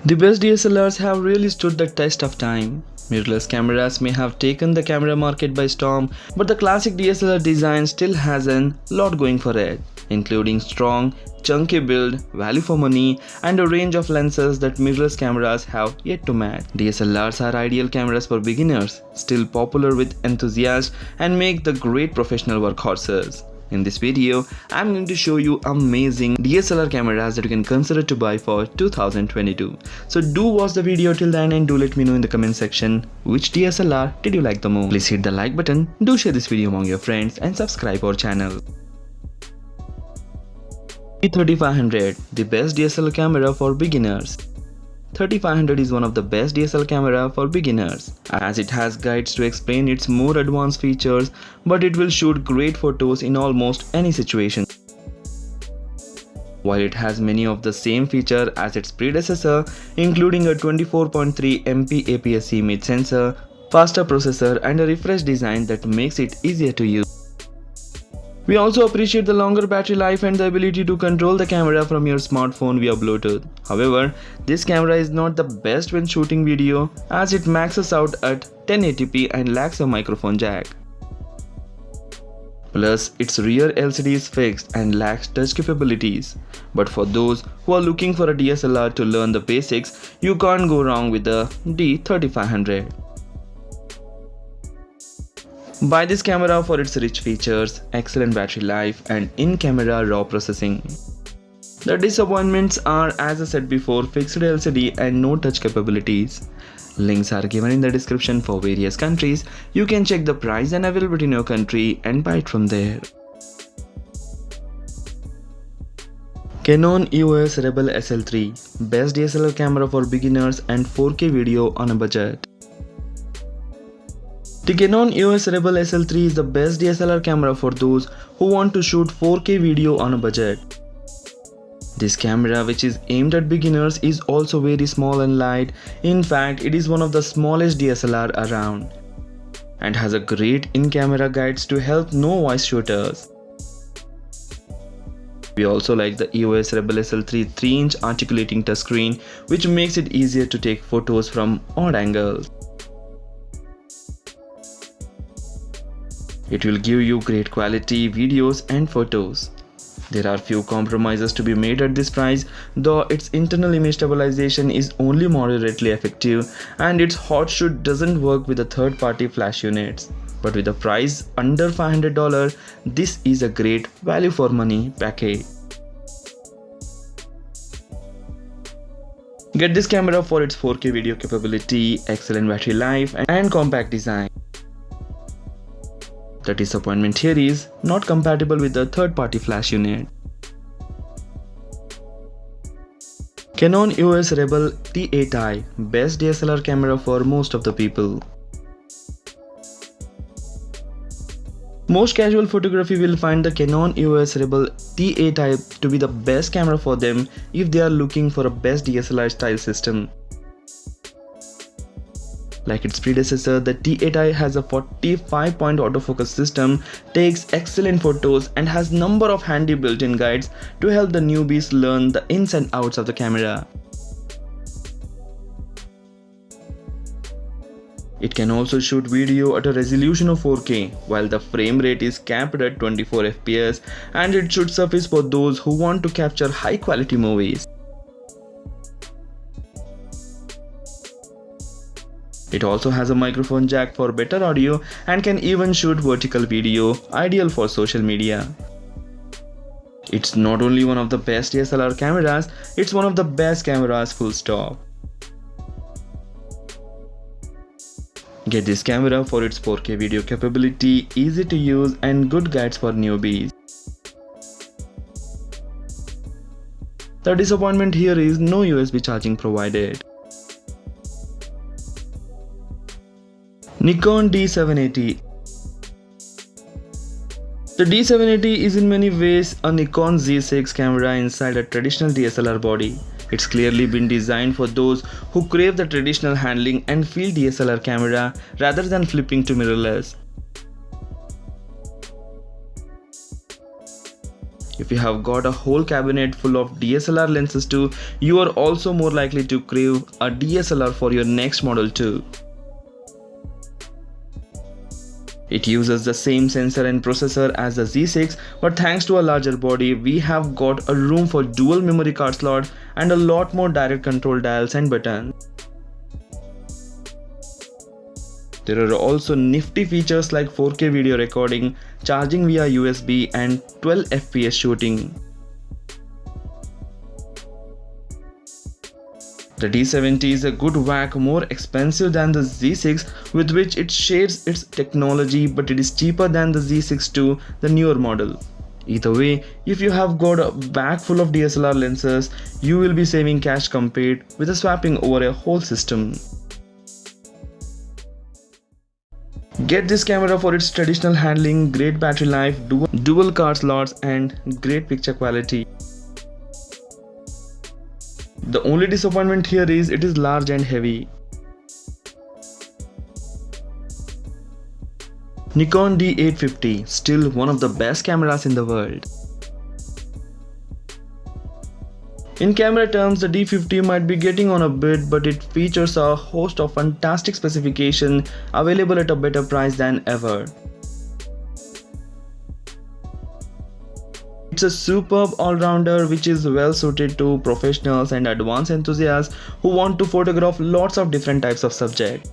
The best DSLRs have really stood the test of time. Mirrorless cameras may have taken the camera market by storm, but the classic DSLR design still has a lot going for it, including strong, chunky build, value for money, and a range of lenses that mirrorless cameras have yet to match. DSLRs are ideal cameras for beginners, still popular with enthusiasts, and make the great professional workhorses. In this video, I'm going to show you amazing DSLR cameras that you can consider to buy for 2022. So do watch the video till the end and do let me know in the comment section which DSLR did you like the most. Please hit the like button, do share this video among your friends and subscribe our channel. D3500, the best DSLR camera for beginners. 3500 is one of the best DSLR camera for beginners, as it has guides to explain its more advanced features, but it will shoot great photos in almost any situation. While it has many of the same features as its predecessor, including a 24.3 MP APS-C image sensor, faster processor and a refreshed design that makes it easier to use. We also appreciate the longer battery life and the ability to control the camera from your smartphone via Bluetooth. However, this camera is not the best when shooting video, as it maxes out at 1080p and lacks a microphone jack. Plus, its rear LCD is fixed and lacks touch capabilities. But for those who are looking for a DSLR to learn the basics, you can't go wrong with the D3500. Buy this camera for its rich features, excellent battery life, and in-camera RAW processing. The disappointments are, as I said before, fixed LCD and no touch capabilities. Links are given in the description for various countries. You can check the price and availability in your country and buy it from there. Canon EOS Rebel SL3, best DSLR camera for beginners and 4K video on a budget. The Canon EOS Rebel SL3 is the best DSLR camera for those who want to shoot 4K video on a budget. This camera, which is aimed at beginners, is also very small and light. In fact, it is one of the smallest DSLR around and has a great in-camera guides to help novice shooters. We also like the EOS Rebel SL3 3-inch articulating touchscreen, which makes it easier to take photos from odd angles. It will give you great quality videos and photos. There are few compromises to be made at this price, though its internal image stabilization is only moderately effective and its hot shoot doesn't work with the third-party flash units. But with a price under $500, this is a great value for money package. Get this camera for its 4K video capability, excellent battery life, and compact design. The disappointment here is not compatible with the third-party flash unit. Canon EOS Rebel T8i, best DSLR camera for most of the people. Most casual photography will find the Canon EOS Rebel T8i to be the best camera for them if they are looking for a best DSLR style system. Like its predecessor, the T8i has a 45-point autofocus system, takes excellent photos, and has number of handy built-in guides to help the newbies learn the ins and outs of the camera. It can also shoot video at a resolution of 4K, while the frame rate is capped at 24 FPS, and it should suffice for those who want to capture high-quality movies. It also has a microphone jack for better audio and can even shoot vertical video, ideal for social media. It's not only one of the best DSLR cameras, it's one of the best cameras full stop. Get this camera for its 4K video capability, easy to use, and good guides for newbies. The disappointment here is no USB charging provided. Nikon D780. The D780 is in many ways a Nikon Z6 camera inside a traditional DSLR body. It's clearly been designed for those who crave the traditional handling and feel DSLR camera rather than flipping to mirrorless. If you have got a whole cabinet full of DSLR lenses too, you are also more likely to crave a DSLR for your next model too. It uses the same sensor and processor as the Z6, but thanks to a larger body, we have got a room for dual memory card slot and a lot more direct control dials and buttons. There are also nifty features like 4K video recording, charging via USB and 12 FPS shooting. The D780 is a good whack more expensive than the Z6, with which it shares its technology, but it is cheaper than the Z6 too, the newer model. Either way, if you have got a bag full of DSLR lenses, you will be saving cash compared with swapping over a whole system. Get this camera for its traditional handling, great battery life, dual card slots and great picture quality. The only disappointment here is it is large and heavy. Nikon D850, still one of the best cameras in the world. In camera terms, the D50 might be getting on a bit, but it features a host of fantastic specifications available at a better price than ever. It's a superb all-rounder which is well suited to professionals and advanced enthusiasts who want to photograph lots of different types of subjects.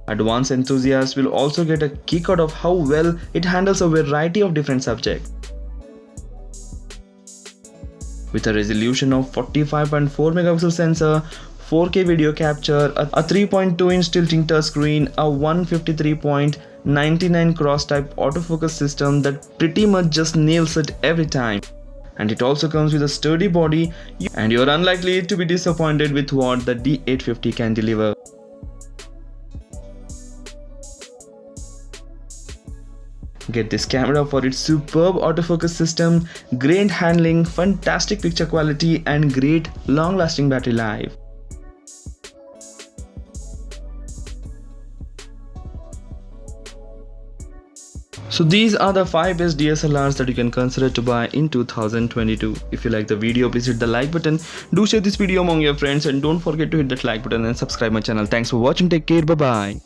Advanced enthusiasts will also get a kick out of how well it handles a variety of different subjects. With a resolution of 45.4 megapixel sensor, 4K video capture, a 3.2-inch tilting touchscreen, a 153.99 cross-type autofocus system that pretty much just nails it every time. And it also comes with a sturdy body, and you're unlikely to be disappointed with what the D850 can deliver. Get this camera for its superb autofocus system, great handling, fantastic picture quality and great long-lasting battery life. So these are the 5 best DSLRs that you can consider to buy in 2022. If you like the video, please hit the like button. Do share this video among your friends and don't forget to hit that like button and subscribe my channel. Thanks for watching. Take care. Bye bye.